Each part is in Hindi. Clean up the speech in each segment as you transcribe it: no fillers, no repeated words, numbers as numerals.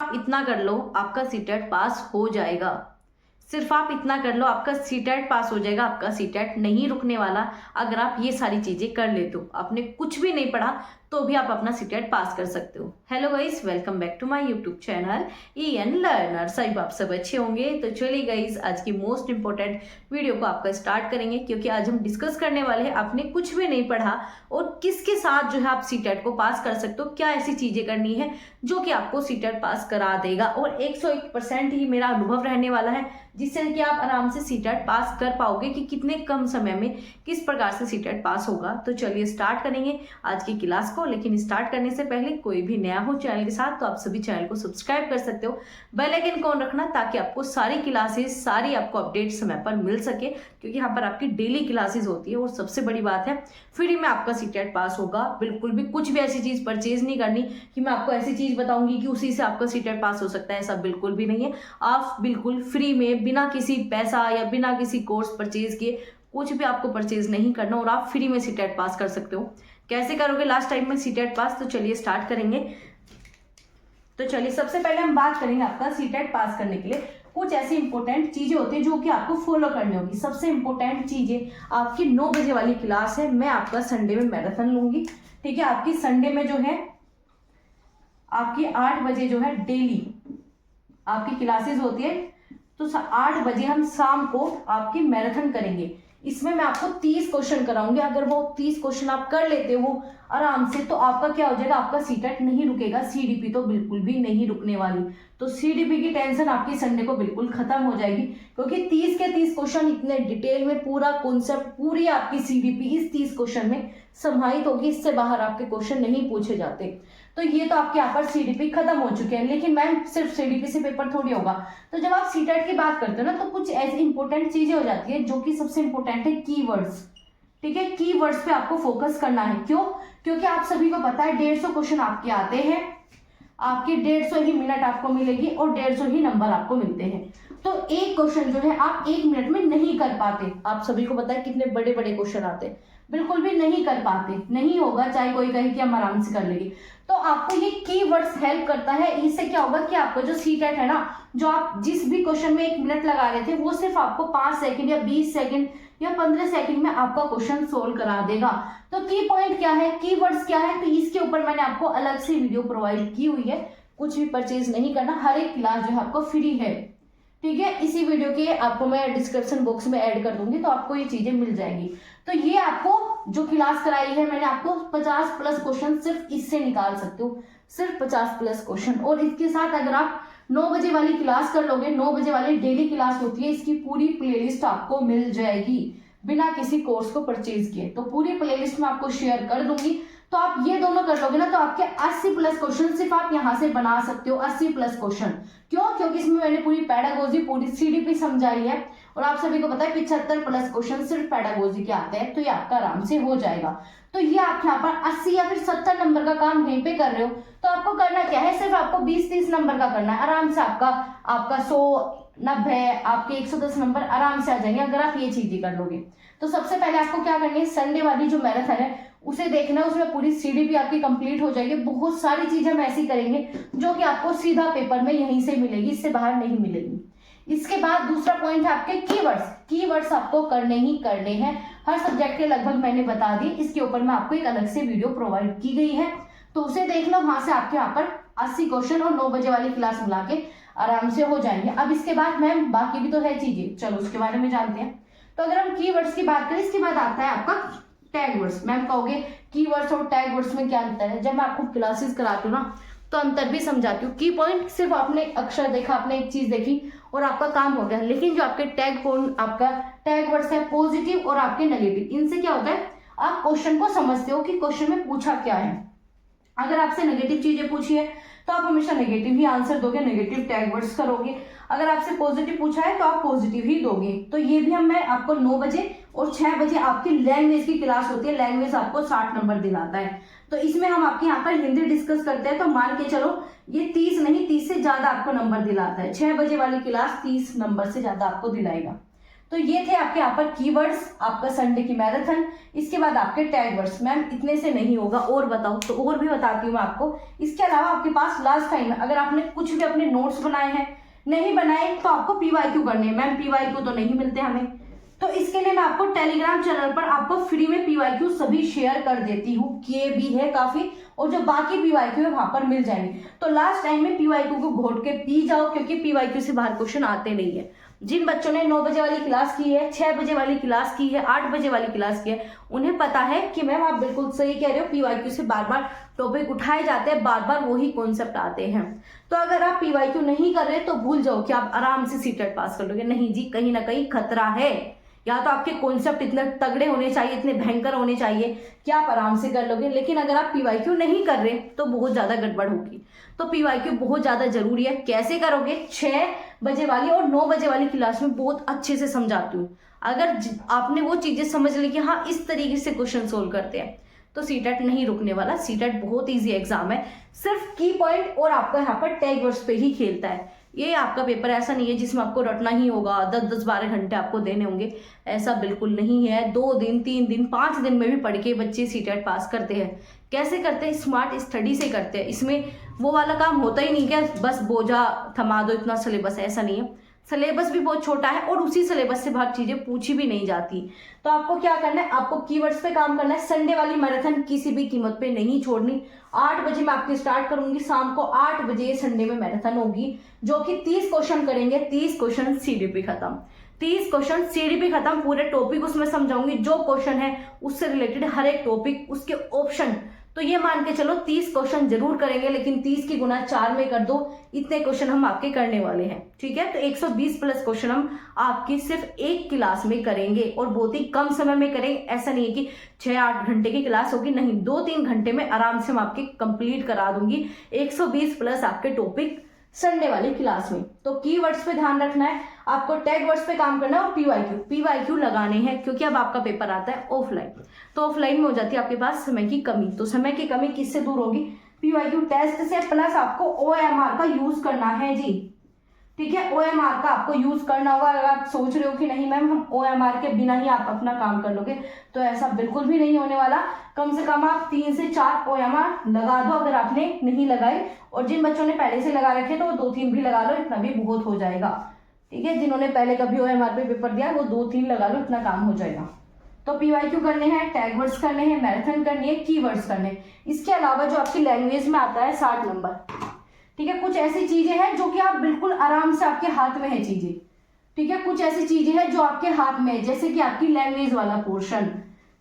आप इतना कर लो आपका सीटेट पास हो जाएगा। सिर्फ आप इतना कर लो आपका सीटेट पास हो जाएगा, आपका सीटेट नहीं रुकने वाला। अगर आप ये सारी चीजें कर लेते हो, आपने कुछ भी नहीं पढ़ा तो भी आप अपना सीटेट पास कर सकते हो। Hello guys, welcome back to my YouTube channel EN learner. साइब आप सब अच्छे होंगे। तो चलिए गाइस, आज की मोस्ट इंपॉर्टेंट वीडियो को आपका स्टार्ट करेंगे, क्योंकि आज हम डिस्कस करने वाले हैं आपने कुछ भी नहीं पढ़ा और किसके साथ जो है आप सीटेट को पास कर सकते हो। क्या ऐसी चीजें करनी है जो कि आपको सीटेट पास करा देगा, और 101% ही मेरा अनुभव रहने वाला है, जिससे कि आप आराम से सीटेट पास कर पाओगे कि कितने कम समय में किस प्रकार से सीटेट पास होगा। तो चलिए स्टार्ट करेंगे आज की क्लास को। लेकिन स्टार्ट करने से पहले कोई भी नया हो चैनल के साथ तो आप सभी चैनल को सब्सक्राइब कर सकते हो, बेल आइकन ऑन रखना, ताकि आपको सारी क्लासेस सारी आपको अपडेट समय पर मिल सके, क्योंकि यहाँ पर आपकी डेली क्लासेस होती है। और सबसे बड़ी बात है, फ्री में आपका सीटेट पास होगा। बिल्कुल भी कुछ भी ऐसी चीज परचेज नहीं करनी कि मैं आपको ऐसी चीज बताऊंगी कि उसी से आपका सीटेट पास हो सकता है, ऐसा बिल्कुल भी नहीं है। आप बिल्कुल फ्री में बिना किसी पैसा या बिना किसी कोर्स परचेज किए कुछ भी आपको परचेज नहीं करना, और आप फ्री में सीटेट पास कर सकते हो। कैसे करोगे लास्ट टाइम में सीटेट पास, तो चलिए स्टार्ट करेंगे। तो चलिए सबसे पहले हम बात करेंगे आपका सीटेट पास करने के लिए कुछ ऐसी इंपॉर्टेंट चीजें होती है जो कि आपको फॉलो करनी होगी। सबसे इंपॉर्टेंट चीजें, आपकी 9 बजे वाली क्लास है। मैं आपका संडे में मैराथन लूंगी, ठीक है। आपकी संडे में जो है आपकी 8 बजे जो है डेली आपकी क्लासेस होती है। तो 8 बजे हम शाम को आपकी मैराथन करेंगे। इसमें मैं आपको 30 क्वेश्चन कराऊंगी। अगर वो 30 क्वेश्चन आप कर लेते हो आराम से, तो आपका क्या हो जाएगा, आपका सीटेट नहीं रुकेगा। CDP तो बिल्कुल भी नहीं रुकने वाली। तो CDP की टेंशन आपकी संडे को बिल्कुल खत्म हो जाएगी, क्योंकि 30 के 30 क्वेश्चन इतने डिटेल में, पूरा कॉन्सेप्ट, पूरी आपकी CDP इस 30 क्वेश्चन में समाहित होगी। इससे बाहर आपके क्वेश्चन नहीं पूछे जाते। तो ये तो आपके यहाँ पर CDP खत्म हो चुके हैं। लेकिन मैम सिर्फ CDP से पेपर थोड़ी होगा। तो जब आप सीटेट की बात करते हो ना, तो कुछ ऐसी इंपॉर्टेंट चीजें हो जाती है, जो कि सबसे इंपॉर्टेंट है कीवर्ड्स, ठीक है। कीवर्ड्स पे आपको फोकस करना है। क्यों? क्योंकि आप सभी को पता है 150 क्वेश्चन आपके आते हैं, आपके 150 ही मिनट आपको मिलेगी और 150 ही नंबर आपको मिलते हैं। तो एक क्वेश्चन जो है आप 1 मिनट में नहीं कर पाते। आप सभी को पता है कितने बड़े बड़े क्वेश्चन आते हैं, बिल्कुल भी नहीं कर पाते, नहीं होगा, चाहे कोई कहे कि हम आराम से कर लेंगे। तो आपको ये कीवर्ड्स हेल्प करता है। इससे क्या होगा कि आपका जो सीटेट है ना, जो आप जिस भी क्वेश्चन में 1 मिनट लगा रहे थे, वो सिर्फ आपको 5 सेकंड या 20 सेकंड या 15 सेकंड में आपका क्वेश्चन सोल्व करा देगा। तो की पॉइंट क्या है, कीवर्ड्स क्या है, तो इसके ऊपर मैंने आपको अलग से वीडियो प्रोवाइड की हुई है। कुछ भी परचेज नहीं करना, हर एक क्लास जो है आपको फ्री है, ठीक है। इसी वीडियो के आपको मैं डिस्क्रिप्शन बॉक्स में ऐड कर दूंगी, तो आपको ये चीजें मिल जाएंगी। तो ये आपको जो क्लास कराई है मैंने, आपको 50+ क्वेश्चन सिर्फ इससे निकाल सकते हो, सिर्फ 50+ क्वेश्चन। और इसके साथ अगर आप 9 बजे वाली क्लास कर लोगे, 9 बजे वाली डेली क्लास होती है, इसकी पूरी प्लेलिस्ट आपको मिल जाएगी बिना किसी कोर्स को परचेज किए। तो पूरी प्लेलिस्ट में आपको शेयर कर दूंगी। तो आप ये दोनों कर लोगे ना, तो आपके 80+ क्वेश्चन सिर्फ आप यहाँ से बना सकते हो। 80+ क्वेश्चन क्यों? क्योंकि इसमें मैंने पूरी पैडागोजी, पूरी CDP समझाई है। और आप सभी को पता है 75+ क्वेश्चन सिर्फ पैडागोजी के आते हैं। तो ये आपका आराम से हो जाएगा। तो ये आप यहाँ पर 80 या फिर 70 नंबर का काम यहीं पे कर रहे हो, तो आपको करना क्या है, सिर्फ आपको 20-30 नंबर का करना है। आराम से आपका 100-90 आपके 110 नंबर आराम से आ जाएंगे, अगर आप ये चीजें कर लोगे। तो सबसे पहले आपको क्या करनी है, संडे वाली जो मैराथन है उसे देखना है। उसमें पूरी CDP आपकी कंप्लीट हो जाएगी। बहुत सारी चीजें हम ऐसी करेंगे जो कि आपको सीधा पेपर में यहीं से मिलेगी, इससे बाहर नहीं मिलेगी। इसके बाद दूसरा पॉइंट है आपके कीवर्ड्स। कीवर्ड्स आपको करने ही करने हैं, हर सब्जेक्ट के लगभग मैंने बता दी। इसके ऊपर मैं आपको एक अलग से वीडियो प्रोवाइड की गई है, तो उसे देख लो। वहां से आपके यहाँ पर 80 क्वेश्चन और 9 बजे वाली क्लास मिला के आराम से हो जाएंगे। अब इसके बाद मैम बाकी भी तो है चीजें, चलो उसके बारे में जानते हैं। तो अगर हम कीवर्ड्स की बात करें, इसके बाद आता है आपका टैग वर्ड्स। मैम कहोगे कीवर्ड्स और टैग वर्ड्स में क्या अंतर है? जब मैं आपको क्लासेस कराती हूँ ना, तो अंतर भी समझाती हूँ। की पॉइंट सिर्फ आपने अक्षर देखा, आपने एक चीज देखी और आपका काम हो गया। लेकिन जो आपके आपका टैग वर्ड्स है, पॉजिटिव और आपके नेगेटिव, इनसे क्या होता है, आप क्वेश्चन को समझते हो कि क्वेश्चन में पूछा क्या है। अगर आपसे नेगेटिव चीजें पूछी है तो आप हमेशा नेगेटिव ही आंसर दोगे, नेगेटिव टैग वर्ड्स करोगे। अगर आपसे पॉजिटिव पूछा है तो आप पॉजिटिव ही दोगे। तो ये भी मैं आपको 9 बजे और 6 बजे आपकी लैंग्वेज की क्लास होती है। लैंग्वेज आपको 60 नंबर दिलाता है। तो इसमें हम आपके यहाँ पर हिंदी डिस्कस करते हैं। तो मान के चलो ये 30 नहीं, 30 से ज्यादा आपको नंबर दिलाता है। 6 बजे वाली क्लास 30 नंबर से ज्यादा आपको दिलाएगा। तो ये थे आपके यहाँ पर कीवर्ड्स, आपका संडे की मैराथन। इसके बाद आपके टैग वर्ड्स। मैम इतने से नहीं होगा, और बताओ, तो और भी बताती हूँ मैं आपको। इसके अलावा आपके पास लास्ट टाइम अगर आपने कुछ भी अपने नोट्स बनाए हैं, नहीं बनाए, तो आपको पीवाईक्यू करने हैं। मैम पीवाईक्यू तो नहीं मिलते हमें, तो इसके लिए मैं आपको टेलीग्राम चैनल पर आपको फ्री में पीवाईक्यू सभी शेयर कर देती हूँ, किए भी है काफी, और जो बाकी पीवाईक्यू है वहां पर मिल जाएंगे। तो लास्ट टाइम में पीवाईक्यू को घोट के पी जाओ, क्योंकि पीवाईक्यू से बाहर क्वेश्चन आते नहीं है। जिन बच्चों ने 9 बजे वाली क्लास की है, 6 बजे वाली क्लास की है, 8 बजे वाली क्लास की है, उन्हें पता है कि मैम आप बिल्कुल सही कह रहे हो, पीवाईक्यू से बार बार टॉपिक उठाए जाते हैं, बार बार वही कॉन्सेप्ट आते हैं। तो अगर आप पीवाईक्यू नहीं कर रहे तो भूल जाओ कि आप आराम से सीटेट पास कर लोगे। नहीं जी, कहीं ना कहीं खतरा है। या तो आपके कॉन्सेप्ट इतने तगड़े होने चाहिए, इतने भयंकर होने चाहिए कि आप आराम से कर लोगे, लेकिन अगर आप पीवाईक्यू नहीं कर रहे तो बहुत ज्यादा गड़बड़ होगी। तो पीवाईक्यू बहुत ज्यादा जरूरी है। कैसे करोगे? 6 बजे वाली और 9 बजे वाली क्लास में बहुत अच्छे से समझाती हूँ। अगर आपने वो चीजें समझ ली कि हाँ इस तरीके से क्वेश्चन सोल्व करते हैं, तो सीटेट नहीं रुकने वाला। सीटेट बहुत ईजी एग्जाम है, सिर्फ की पॉइंट और आपका यहाँ पर टैग वर्ड्स पे ही खेलता है। ये आपका पेपर ऐसा नहीं है जिसमें आपको रटना ही होगा, 10-10-12 घंटे आपको देने होंगे, ऐसा बिल्कुल नहीं है। 2 दिन, 3 दिन, 5 दिन में भी पढ़ के बच्चे सीटेट पास करते हैं। कैसे करते हैं? स्मार्ट स्टडी से करते हैं। इसमें वो वाला काम होता ही नहीं क्या बस बोझा थमा दो, इतना सिलेबस, ऐसा नहीं है। सिलेबस भी बहुत छोटा है और उसी सिलेबस से बाहर चीजें पूछी भी नहीं जाती। तो आपको क्या करना है? आपको कीवर्ड्स पे काम करना है। संडे वाली मैराथन किसी भी कीमत पे नहीं छोड़नी। 8 बजे मैं आपकी स्टार्ट करूंगी, शाम को 8 बजे संडे में मैराथन होगी, जो कि 30 क्वेश्चन करेंगे। 30 क्वेश्चन सीडीपी खत्म, 30 क्वेश्चन सीडीपी खत्म। पूरे टॉपिक उसमें समझाऊंगी, जो क्वेश्चन है उससे रिलेटेड हर एक टॉपिक, उसके ऑप्शन। तो ये मान के चलो 30 क्वेश्चन जरूर करेंगे, लेकिन 30 की गुना 4 में कर दो, इतने क्वेश्चन हम आपके करने वाले हैं। ठीक है, तो 120 प्लस क्वेश्चन हम आपकी सिर्फ एक क्लास में करेंगे, और बहुत ही कम समय में करेंगे। ऐसा नहीं है कि 6-8 घंटे की क्लास होगी, नहीं, 2-3 घंटे में आराम से हम आपके कंप्लीट करा दूंगी 120 प्लस आपके टॉपिक संडे वाली क्लास में। तो कीवर्ड्स पे ध्यान रखना है, आपको टैग वर्ड्स पे काम करना है, और पीवाईक्यू लगाने हैं, क्योंकि अब आपका पेपर आता है ऑफलाइन। तो ऑफलाइन में हो जाती है आपके पास समय की कमी। तो समय की कमी किससे दूर होगी? पीवाईक्यू टेस्ट से, प्लस आपको ओएमआर का यूज करना है जी। ठीक है, ओएमआर का आपको यूज करना होगा। अगर आप सोच रहे हो कि नहीं मैम हम ओएमआर के बिना ही आप अपना काम कर लोगे, तो ऐसा बिल्कुल भी नहीं होने वाला। कम से कम आप 3 से 4 ओएमआर लगा दो अगर आपने नहीं लगाई, और जिन बच्चों ने पहले से लगा रखे तो वो 2-3 भी लगा लो, इतना भी बहुत हो जाएगा। ठीक है, जिन्होंने पहले कभी ओएमआर पे पेपर दिया वो 2-3 लगा लो, इतना काम हो जाएगा। तो पीवाईक्यू करने हैं, टैग वर्ड्स करने हैं, मैराथन करनी है, कीवर्ड्स करने। इसके अलावा जो आपकी लैंग्वेज में आता है 60 नंबर। ठीक है, कुछ ऐसी चीजें हैं जो कि आप बिल्कुल आराम से, आपके हाथ में है चीजें। ठीक है, कुछ ऐसी चीजें हैं जो आपके हाथ में है, जैसे कि आपकी लैंग्वेज वाला पोर्शन,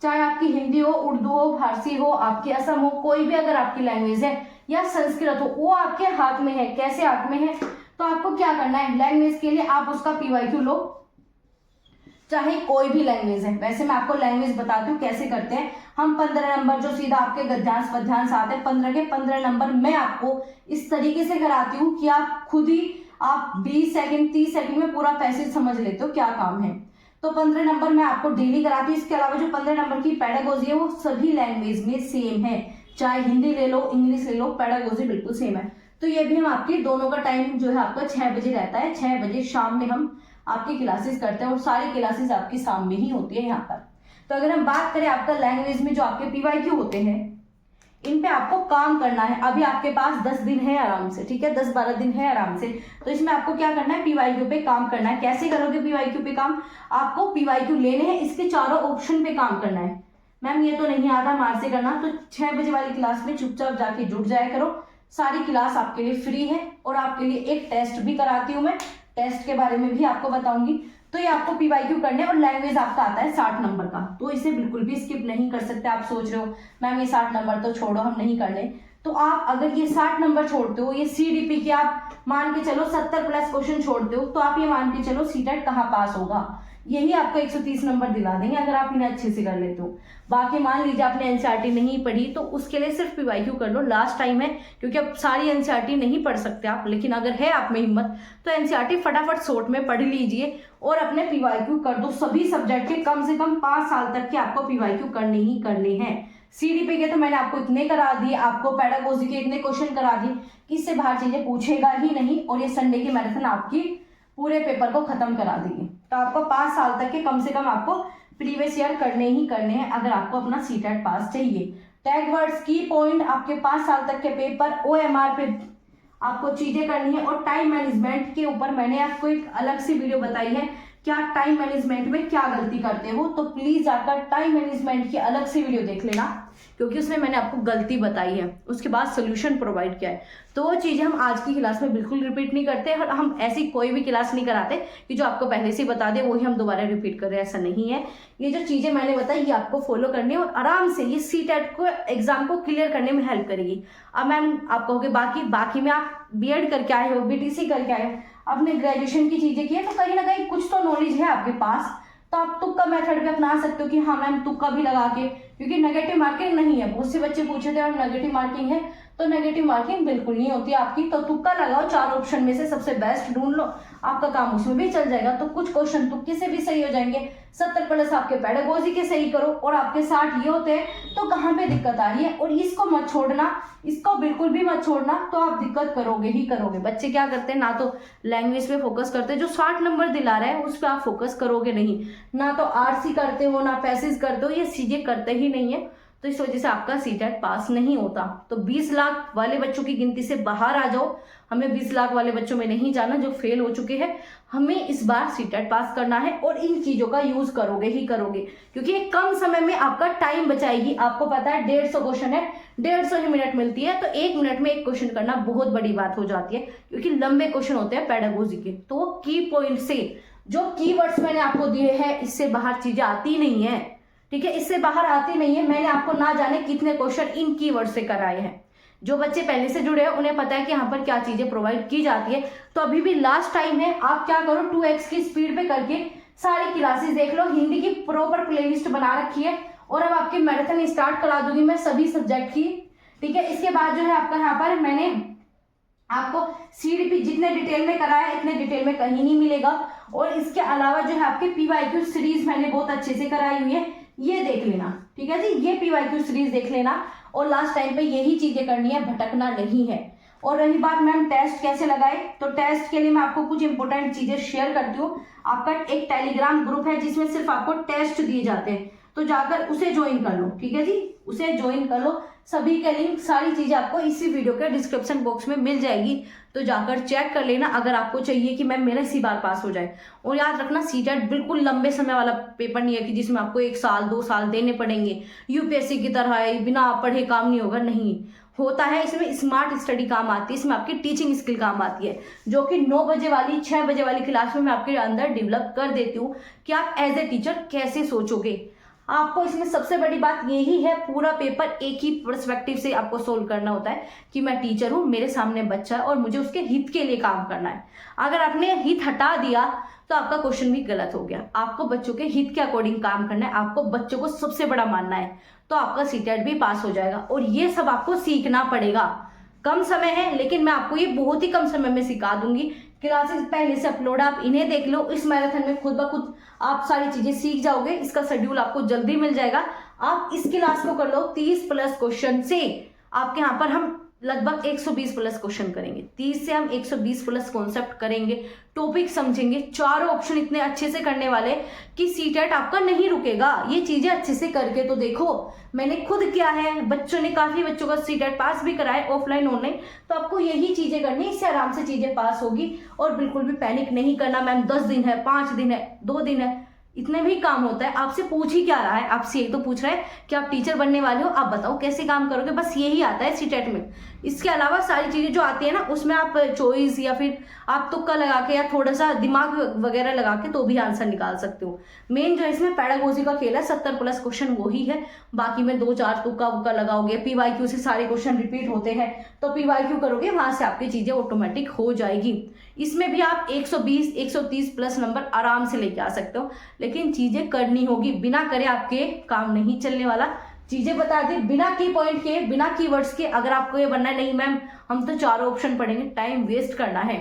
चाहे आपकी हिंदी हो, उर्दू हो, फारसी हो, आपकी असम हो, कोई भी अगर आपकी लैंग्वेज है, या संस्कृत हो, वो आपके हाथ में है। कैसे हाथ में है? तो आपको क्या करना है, लैंग्वेज के लिए आप उसका पीवाईक्यू लो, चाहे कोई भी लैंग्वेज है। वैसे मैं आपको लैंग्वेज बताती हूँ कैसे करते हैं। हम 15 नंबर जो सीधा आपके गद्यांश पद्यांश आते हैं, 15 के 15 नंबर मैं आपको इस तरीके से कराती हूँ कि आप खुद ही आप 20 सेकंड 30 सेकंड में पूरा पैसेज समझ लेते हो क्या काम है। तो 15 नंबर मैं आपको डेली कराती हूँ। इसके अलावा जो 15 नंबर की पेडागोजी है वो सभी लैंग्वेज में सेम है, चाहे हिंदी ले लो, इंग्लिश ले लो, पेडागोजी बिल्कुल सेम है। तो ये भी हम आपकी दोनों का टाइम जो है आपका 6 बजे रहता है। 6 बजे शाम में हम आपकी क्लासेस करते हैं, और सारी क्लासेस आपकी शाम में ही होती है यहाँ पर। तो अगर हम बात करें आपका लैंग्वेज में जो आपके पीवाईक्यू होते हैं, इन पे आपको काम करना है। अभी आपके पास 10 दिन है आराम से, ठीक है, 10-12 दिन है आराम से। तो इसमें आपको क्या करना है, पीवाईक्यू पे काम करना है। कैसे करोगे पीवाईक्यू पे काम? आपको पीवाईक्यू लेने हैं, इसके चारों ऑप्शन पे काम करना है। मैम ये तो नहीं आता मार से करना, तो 6 बजे वाली क्लास में चुपचाप जाके जुड़ जाया करो। सारी क्लास आपके लिए फ्री है, और आपके लिए एक टेस्ट भी कराती हूँ मैं, टेस्ट के बारे में भी आपको बताऊंगी। तो ये आपको पीवाईक्यू करने, और लैंग्वेज आपका आता है 60 नंबर का, तो इसे बिल्कुल भी स्किप नहीं कर सकते। आप सोच रहे हो मैम ये 60 नंबर तो छोड़ो, हम नहीं करने, तो आप अगर ये 60 नंबर छोड़ते हो, ये सीडीपी के आप मान के चलो 70 प्लस क्वेश्चन छोड़ते हो, तो आप ये मान के चलो सीटेट कहाँ पास होगा? यही आपको 130 नंबर दिला देंगे अगर आप इन्हें अच्छे से कर लेते हो। बाकी मान लीजिए आपने एनसीईआरटी नहीं पढ़ी, तो उसके लिए सिर्फ पीवाईक्यू कर लो। लास्ट टाइम है, क्योंकि अब सारी एनसीईआरटी नहीं पढ़ सकते आप, लेकिन अगर है आप में हिम्मत तो एनसीईआरटी फटाफट शॉर्ट में पढ़ लीजिए और अपने पीवाईक्यू कर दो। सभी सब्जेक्ट के कम से कम 5 साल तक के आपको पीवाईक्यू करने ही करने हैं। सीडीपी के तो मैंने आपको इतने करा दिए, आपको पेडागोजी के इतने क्वेश्चन करा दिए कि इससे बाहर चीजें पूछेगा ही नहीं, और ये संडे की मैराथन आपकी पूरे पेपर को खत्म करा देगी। तो आपको 5 साल तक के कम से कम आपको प्रीवियस ईयर करने ही करने हैं अगर आपको अपना सीटेट पास चाहिए। टैग वर्ड्स, की पॉइंट, आपके 5 साल तक के पेपर, OMR पे आपको चीजें करनी है। और टाइम मैनेजमेंट के ऊपर मैंने आपको एक अलग से वीडियो बताई है, क्या टाइम मैनेजमेंट में क्या गलती करते हो, तो प्लीज जाकर टाइम मैनेजमेंट की अलग से वीडियो देख लेना, क्योंकि उसमें मैंने आपको गलती बताई है, उसके बाद सोल्यूशन प्रोवाइड किया है। तो वो चीजें हम आज की क्लास में बिल्कुल रिपीट नहीं करते और हम ऐसी कोई भी क्लास नहीं कराते कि जो आपको पहले से ही बता दे वही हम दोबारा रिपीट कर रहे हैं, ऐसा नहीं है। ये जो चीजें मैंने बताई ये आपको फॉलो करनी है और आराम से ये सीटेट को एग्जाम को क्लियर करने में हेल्प करेगी। अब मैम आप कहोगे बाकी में आप बीएड करके आए हो, BTC करके आए हो, आपने ग्रेजुएशन की चीजें की है, तो कहीं ना कहीं कुछ तो नॉलेज है आपके पास, तो आप तुक्का मेथड भी अपना सकते हो कि हाँ मैम तुक्का भी लगा के, क्योंकि नेगेटिव मार्किंग नहीं है। बहुत से बच्चे पूछे थे और नेगेटिव मार्किंग है, तो नेगेटिव मार्किंग बिल्कुल नहीं होती आपकी। तो तुक्का लगाओ, 4 ऑप्शन में से सबसे बेस्ट ढूंढ लो, आपका काम उसमें भी चल जाएगा। तो कुछ क्वेश्चन तुक्के से भी सही हो जाएंगे, 70 प्लस आपके पेडागोजी के सही करो और आपके 60 ये होते हैं, तो कहाँ पे दिक्कत आ रही है। और इसको मत छोड़ना, इसको बिल्कुल भी मत छोड़ना, तो आप दिक्कत करोगे ही करोगे। बच्चे क्या करते हैं, ना तो लैंग्वेज पे फोकस करते हैं, जो 60 नंबर दिला रहा है उस पर आप फोकस करोगे नहीं, ना तो RC करते हो, ना पैसेज करते हो, ये चीजें करते ही नहीं है। तो इस वजह से आपका सीटेट पास नहीं होता। तो 20 लाख वाले बच्चों की गिनती से बाहर आ जाओ, हमें 20 लाख वाले बच्चों में नहीं जाना जो फेल हो चुके हैं। हमें इस बार सीटेट पास करना है और इन चीजों का यूज करोगे ही करोगे, क्योंकि ये कम समय में आपका टाइम बचाएगी। आपको पता है 150 क्वेश्चन है, 150 ही मिनट मिलती है, तो 1 मिनट में एक क्वेश्चन करना बहुत बड़ी बात हो जाती है, क्योंकि लंबे क्वेश्चन होते हैं पेडागोजी के। तो की पॉइंट से जो कीवर्ड्स मैंने आपको दिए हैं, इससे बाहर चीजें आती नहीं है, ठीक है, इससे बाहर आती नहीं है। मैंने आपको ना जाने कितने क्वेश्चन इन कीवर्ड से कराए हैं। जो बच्चे पहले से जुड़े हैं उन्हें पता है कि यहाँ पर क्या चीजें प्रोवाइड की जाती है। तो अभी भी लास्ट टाइम है, आप क्या करो 2x की स्पीड पे करके सारी क्लासेस देख लो। हिंदी की प्रॉपर प्लेलिस्ट बना रखी है और अब आपकी मैराथन स्टार्ट करा दूंगी मैं सभी सब्जेक्ट की, ठीक है। इसके बाद जो है आपका यहाँ पर मैंने आपको CDP जितने डिटेल में कराया है इतने डिटेल में कहीं नहीं मिलेगा। और इसके अलावा जो है आपके PYQ सीरीज मैंने बहुत अच्छे से कराई हुई है, ये देख लेना, ठीक है जी, ये PYQ सीरीज देख लेना। और लास्ट टाइम पे यही चीजें करनी है, भटकना नहीं है। और रही बात मैम टेस्ट कैसे लगाए, तो टेस्ट के लिए मैं आपको कुछ इंपॉर्टेंट चीजें शेयर करती हूँ। आपका एक टेलीग्राम ग्रुप है जिसमें सिर्फ आपको टेस्ट दिए जाते हैं, तो जाकर उसे ज्वाइन कर लो, ठीक है जी, उसे ज्वाइन कर लो। सभी के लिंक सारी चीजें आपको इसी वीडियो के डिस्क्रिप्शन बॉक्स में मिल जाएगी, तो जाकर चेक कर लेना अगर आपको चाहिए कि मैम मेरा इसी बार पास हो जाए। और याद रखना सीटेट बिल्कुल लंबे समय वाला पेपर नहीं है कि जिसमें आपको 1 साल 2 साल देने पड़ेंगे, UPSC की तरह है बिना पढ़े काम नहीं होगा, नहीं होता है। इसमें स्मार्ट स्टडी काम आती है, इसमें आपकी टीचिंग स्किल काम आती है, जो कि 9 बजे वाली 6 बजे वाली क्लास में मैं आपके अंदर डेवलप कर देती हूँ कि आप एज ए टीचर कैसे सोचोगे। आपको इसमें सबसे बड़ी बात यही है, पूरा पेपर एक ही पर्सपेक्टिव से आपको सोल्व करना होता है कि मैं टीचर हूँ, मेरे सामने बच्चा है और मुझे उसके हित के लिए काम करना है। अगर आपने हित हटा दिया तो आपका क्वेश्चन भी गलत हो गया। आपको बच्चों के हित के अकॉर्डिंग काम करना है, आपको बच्चों को सबसे बड़ा मानना है, तो आपका सीटेट भी पास हो जाएगा। और ये सब आपको सीखना पड़ेगा, कम समय है लेकिन मैं आपको ये बहुत ही कम समय में सिखा दूंगी। क्लासेस पहले से अपलोड, आप इन्हें देख लो, इस मैराथन में खुद ब खुद आप सारी चीजें सीख जाओगे। इसका शेड्यूल आपको जल्दी मिल जाएगा। आप इस क्लास को कर लो 30 प्लस क्वेश्चन से। आपके यहाँ पर हम लगभग 120 प्लस क्वेश्चन करेंगे, 30 से हम 120 प्लस कॉन्सेप्ट करेंगे, टॉपिक समझेंगे, चारों ऑप्शन इतने अच्छे से करने वाले कि सीटेट आपका नहीं रुकेगा। ये चीजें अच्छे से करके तो देखो, मैंने खुद किया है, बच्चों ने काफी बच्चों का सीटेट पास भी कराए ऑफलाइन ऑनलाइन। तो आपको यही चीजें करनी, इससे आराम से चीजें पास होगी। और बिल्कुल भी पैनिक नहीं करना, मैम 10 दिन है, 5 दिन है, 2 दिन है, इतने भी काम होता है। आपसे पूछ ही क्या रहा है, आपसे यही तो पूछ रहा है कि आप टीचर बनने वाले हो, आप बताओ कैसे काम करोगे, बस यही आता है सीटेट में। इसके अलावा सारी चीजें जो आती है ना, उसमें आप चॉइस या फिर आप तुक्का लगा के या थोड़ा सा दिमाग वगैरह लगा के तो भी आंसर निकाल सकते हो। मेन जो इसमें पेडागोजी का खेल है, 70 प्लस क्वेश्चन वही है, बाकी में 2-4 तुक्का वुक्का लगाओगे। PYQ से सारे क्वेश्चन रिपीट होते हैं, तो PYQ करोगे, वहां से आपकी चीजें ऑटोमेटिक हो जाएगी। इसमें भी आप 120-130 प्लस नंबर आराम से लेके आ सकते हो, लेकिन चीजें करनी होगी, बिना करे आपके काम नहीं चलने वाला। चीजें बता दी बिना की पॉइंट के, बिना कीवर्ड्स के। अगर आपको ये बनना है नहीं मैम हम तो 4 ऑप्शन पढ़ेंगे, टाइम वेस्ट करना है,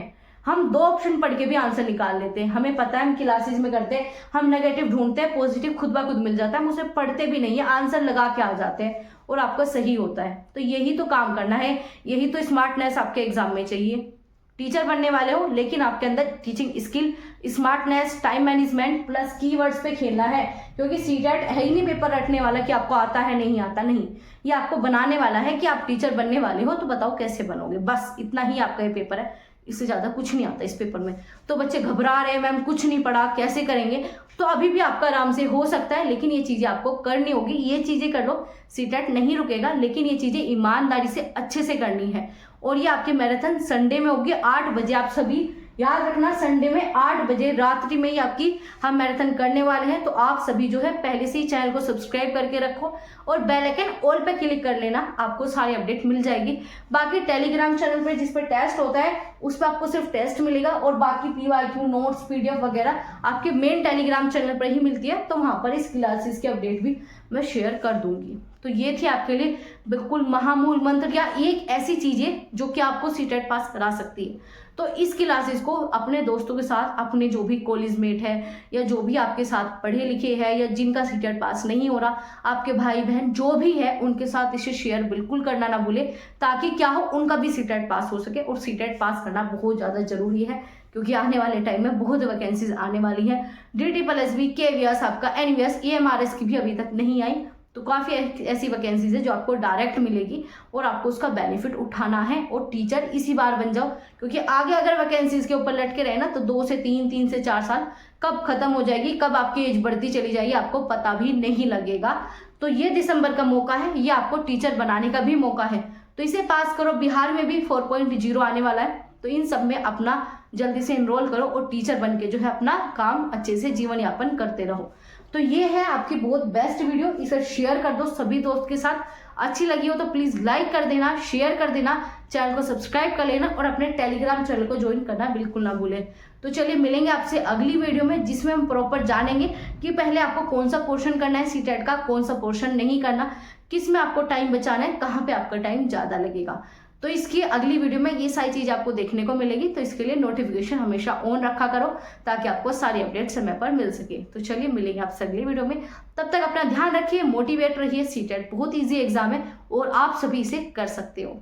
हम 2 ऑप्शन पढ़ के भी आंसर निकाल लेते हैं। हमें पता है, हम क्लासेस में करते हैं, हम नेगेटिव ढूंढते हैं, पॉजिटिव खुद ब खुद मिल जाता है, हम उसे पढ़ते भी नहीं है, आंसर लगा के आ जाते हैं और आपका सही होता है। तो यही तो काम करना है, यही तो स्मार्टनेस आपके एग्जाम में चाहिए। टीचर बनने वाले हो, लेकिन आपके अंदर teaching skill, smartness, time management plus keywords पे खेलना है, क्योंकि सीटेट है ही नहीं पेपर रटने वाला कि आपको आता है नहीं आता, नहीं, ये आपको बनाने वाला है कि आप टीचर बनने वाले हो, तो बताओ कैसे बनोगे, बस इतना ही आपका ये पेपर है, इससे ज़्यादा कुछ नहीं आता इस पेपर में। तो बच्चे घबरा रहे हैं मैम कुछ नहीं पढ़ा कैसे करेंगे, तो अभी भी आपका आराम से हो सकता है, लेकिन ये चीज़ें आपको करनी होगी, ये चीज़ें कर लो, सीटेट नहीं रुकेगा, लेकिन ये चीज़ें ईमानदारी से अच्छे से करनी है। और ये आपकी मैराथन संडे में होगी 8 बजे, आप सभी याद रखना, संडे में 8 बजे रात्रि में ही आपकी हम मैराथन करने वाले हैं। तो आप सभी जो है पहले से ही चैनल को सब्सक्राइब करके रखो और बेल आइकन ऑल पे क्लिक कर लेना, आपको सारी अपडेट मिल जाएगी। बाकी टेलीग्राम चैनल पे जिस पर टेस्ट होता है उस पर आपको सिर्फ टेस्ट मिलेगा, और बाकी PYQ नोट्स PDF वगैरह आपके मेन टेलीग्राम चैनल पर ही मिलती है, तो वहाँ पर इस क्लासेस की अपडेट भी मैं शेयर कर दूंगी। तो ये थी आपके लिए बिल्कुल महामूल मंत्र, या एक ऐसी चीज़ है जो कि आपको सीटेट पास करा सकती है। तो इस क्लासेस को अपने दोस्तों के साथ, अपने जो भी कॉलेज मेट है या जो भी आपके साथ पढ़े लिखे हैं या जिनका सीटेट पास नहीं हो रहा, आपके भाई बहन जो भी है उनके साथ इसे शेयर बिल्कुल करना ना भूले, ताकि क्या हो उनका भी सीटेट पास हो सके। और सीटेट पास करना बहुत ज़्यादा जरूरी है, क्योंकि आने वाले टाइम में बहुत वैकेंसीज आने वाली हैं। DTSSB, KVS, आपका NVS, EMRS की भी अभी तक नहीं आई, तो काफ़ी ऐसी वैकेंसीज है जो आपको डायरेक्ट मिलेगी और आपको उसका बेनिफिट उठाना है और टीचर इसी बार बन जाओ, क्योंकि आगे अगर वैकेंसीज के ऊपर लटके रहे ना तो 2 से 3, 3 से 4 साल कब खत्म हो जाएगी, कब आपकी एज बढ़ती चली जाएगी, आपको पता भी नहीं लगेगा। तो ये दिसंबर का मौका है, ये आपको टीचर बनाने का भी मौका है, तो इसे पास करो। बिहार में भी 4.0 आने वाला है, तो इन सब में अपना जल्दी से इनरोल करो और टीचर बन के जो है अपना काम अच्छे से जीवन यापन करते रहो। तो ये है आपकी बहुत बेस्ट वीडियो, इसे शेयर कर दो सभी दोस्त के साथ। अच्छी लगी हो तो प्लीज़ लाइक कर देना, शेयर कर देना, चैनल को सब्सक्राइब कर लेना और अपने टेलीग्राम चैनल को ज्वाइन करना बिल्कुल ना भूलें। तो चलिए मिलेंगे आपसे अगली वीडियो में, जिसमें हम प्रॉपर जानेंगे कि पहले आपको कौन सा पोर्शन करना है सीटेट का, कौन सा पोर्शन नहीं करना, किस में आपको टाइम बचाना है, कहाँ पे आपका टाइम ज़्यादा लगेगा। तो इसकी अगली वीडियो में ये सारी चीज़ आपको देखने को मिलेगी, तो इसके लिए नोटिफिकेशन हमेशा ऑन रखा करो ताकि आपको सारी अपडेट समय पर मिल सके। तो चलिए मिलेंगे आपसे अगली वीडियो में, तब तक अपना ध्यान रखिए, मोटिवेट रहिए। सीटेट बहुत ईजी एग्जाम है और आप सभी इसे कर सकते हो।